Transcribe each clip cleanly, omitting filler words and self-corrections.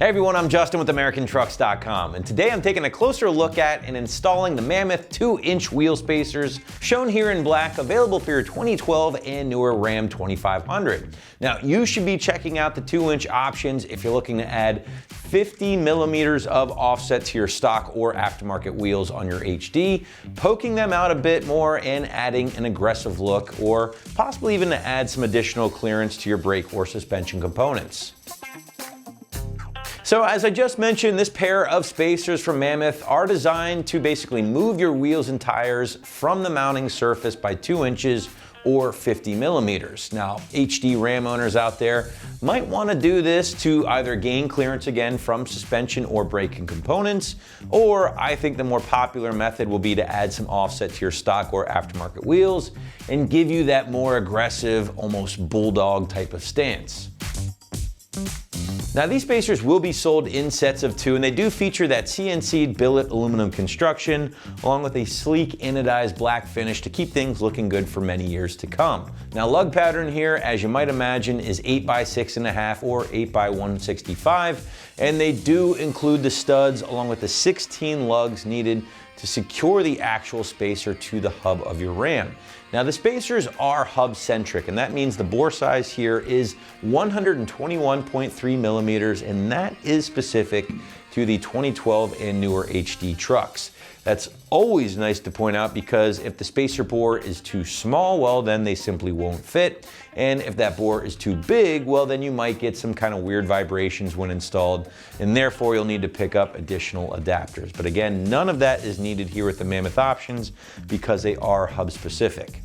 Hey everyone, I'm Justin with AmericanTrucks.com, and today I'm taking a closer look at and installing the Mammoth 2-inch wheel spacers, shown here in black, available for your 2012 and newer Ram 2500. Now, you should be checking out the 2-inch options if you're looking to add 50 millimeters of offset to your stock or aftermarket wheels on your HD, poking them out a bit more and adding an aggressive look, or possibly even to add some additional clearance to your brake or suspension components. So as I just mentioned, this pair of spacers from Mammoth are designed to basically move your wheels and tires from the mounting surface by 2 inches or 50 millimeters. Now, HD Ram owners out there might want to do this to either gain clearance again from suspension or braking components, or I think the more popular method will be to add some offset to your stock or aftermarket wheels and give you that more aggressive, almost bulldog type of stance. Now, these spacers will be sold in sets of 2, and they do feature that CNC'd billet aluminum construction, along with a sleek anodized black finish to keep things looking good for many years to come. Now, lug pattern here, as you might imagine, is 8x6.5 or 8x165, and they do include the studs along with the 16 lugs needed to secure the actual spacer to the hub of your Ram. Now, the spacers are hub-centric, and that means the bore size here is 121.3 millimeters, and that is specific to the 2012 and newer HD trucks. That's always nice to point out, because if the spacer bore is too small, well, then they simply won't fit. And if that bore is too big, well, then you might get some kind of weird vibrations when installed, and therefore you'll need to pick up additional adapters. But again, none of that is needed here with the Mammoth options because they are hub specific.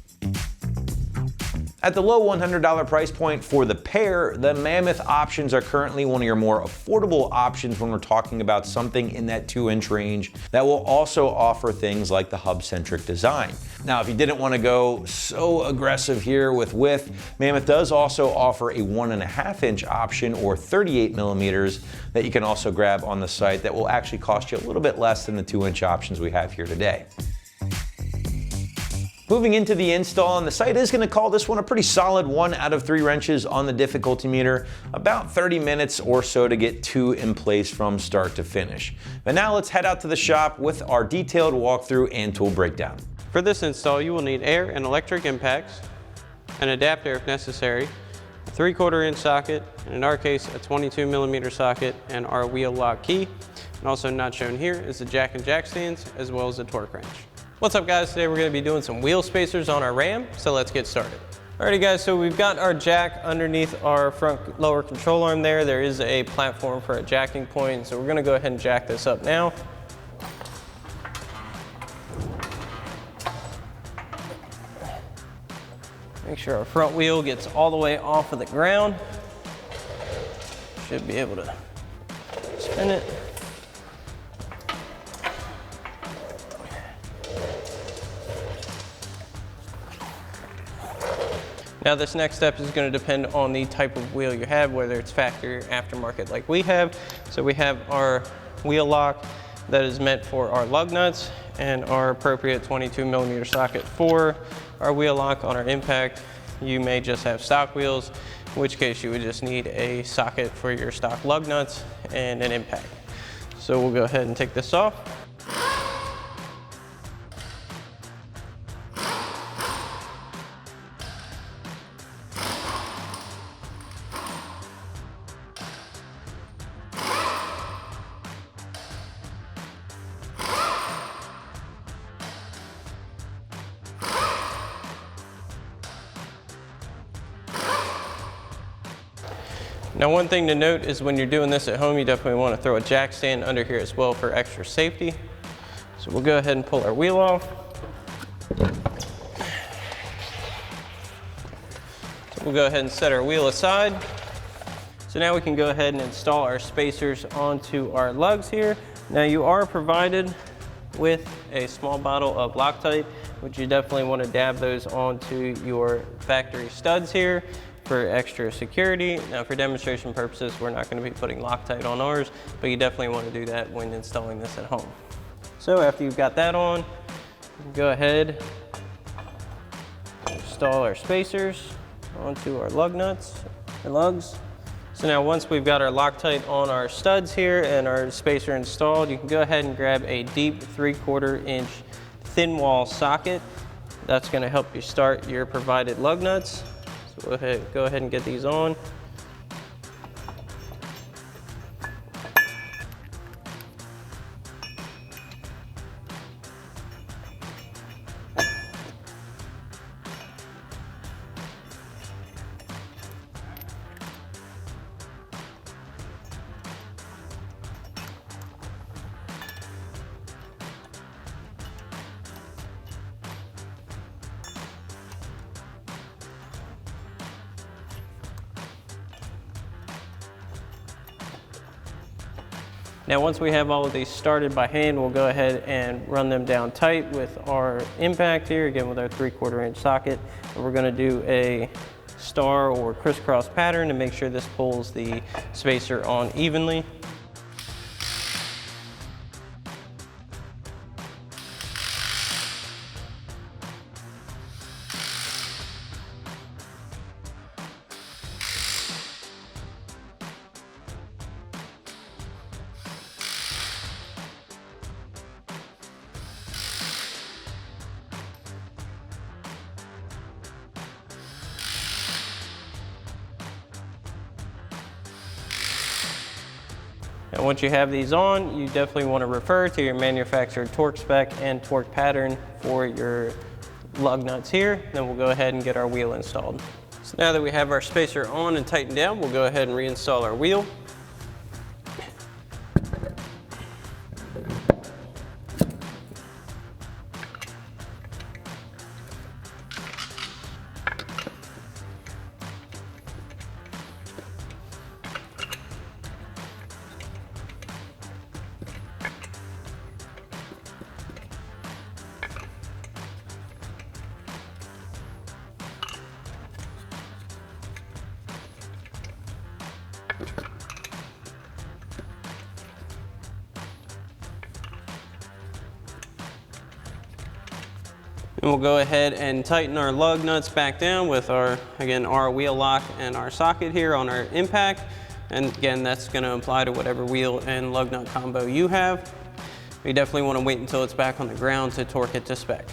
At the low $100 price point for the pair, the Mammoth options are currently one of your more affordable options when we're talking about something in that 2-inch range that will also offer things like the hub-centric design. Now, if you didn't want to go so aggressive here with width, Mammoth does also offer a 1.5-inch option, or 38 millimeters, that you can also grab on the site that will actually cost you a little bit less than the 2-inch options we have here today. Moving into the install, and the site is going to call this one a pretty solid 1 out of 3 wrenches on the difficulty meter, about 30 minutes or so to get 2 in place from start to finish. But now let's head out to the shop with our detailed walkthrough and tool breakdown. For this install, you will need air and electric impacts, an adapter if necessary, a 3/4 inch socket, and in our case, a 22 millimeter socket, and our wheel lock key. And also not shown here is the jack and jack stands, as well as the torque wrench. What's up, guys? Today we're going to be doing some wheel spacers on our Ram, so let's get started. Alrighty guys, so we've got our jack underneath our front lower control arm there. There is a platform for a jacking point, so we're going to go ahead and jack this up now. Make sure our front wheel gets all the way off of the ground. Should be able to spin it. Now, this next step is going to depend on the type of wheel you have, whether it's factory or aftermarket like we have. So we have our wheel lock that is meant for our lug nuts, and our appropriate 22 millimeter socket for our wheel lock. On our impact, you may just have stock wheels, in which case you would just need a socket for your stock lug nuts and an impact. So we'll go ahead and take this off. Now, one thing to note is when you're doing this at home, you definitely want to throw a jack stand under here as well for extra safety. So we'll go ahead and pull our wheel off. So we'll go ahead and set our wheel aside. So now we can go ahead and install our spacers onto our lugs here. Now, you are provided with a small bottle of Loctite, which you definitely want to dab those onto your factory studs here for extra security. Now, for demonstration purposes, we're not going to be putting Loctite on ours, but you definitely want to do that when installing this at home. So after you've got that on, go ahead, install our spacers onto our lug nuts or lugs. So now once we've got our Loctite on our studs here and our spacer installed, you can go ahead and grab a deep 3/4 inch thin wall socket. That's going to help you start your provided lug nuts. So go ahead and get these on. Now once we have all of these started by hand, we'll go ahead and run them down tight with our impact here, again with our 3/4 inch socket. And we're gonna do a star or crisscross pattern to make sure this pulls the spacer on evenly. And once you have these on, you definitely want to refer to your manufacturer torque spec and torque pattern for your lug nuts here. Then we'll go ahead and get our wheel installed. So now that we have our spacer on and tightened down, we'll go ahead and reinstall our wheel. And we'll go ahead and tighten our lug nuts back down with our wheel lock and our socket here on our impact. And again, that's going to apply to whatever wheel and lug nut combo you have. You definitely want to wait until it's back on the ground to torque it to spec.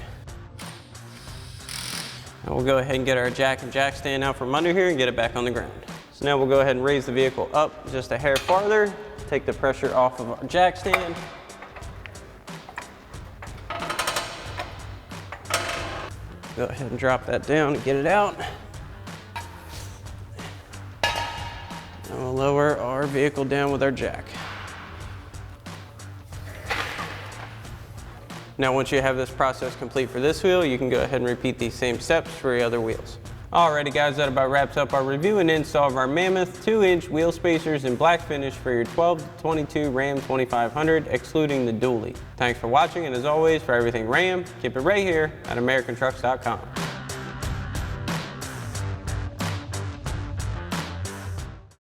And we'll go ahead and get our jack and jack stand out from under here and get it back on the ground. So now we'll go ahead and raise the vehicle up just a hair farther, take the pressure off of our jack stand. Go ahead and drop that down and get it out. And we'll lower our vehicle down with our jack. Now once you have this process complete for this wheel, you can go ahead and repeat these same steps for your other wheels. Alrighty guys, that about wraps up our review and install of our Mammoth 2-inch wheel spacers in black finish for your 12-22 Ram 2500, excluding the dually. Thanks for watching, and as always, for everything Ram, keep it right here at AmericanTrucks.com.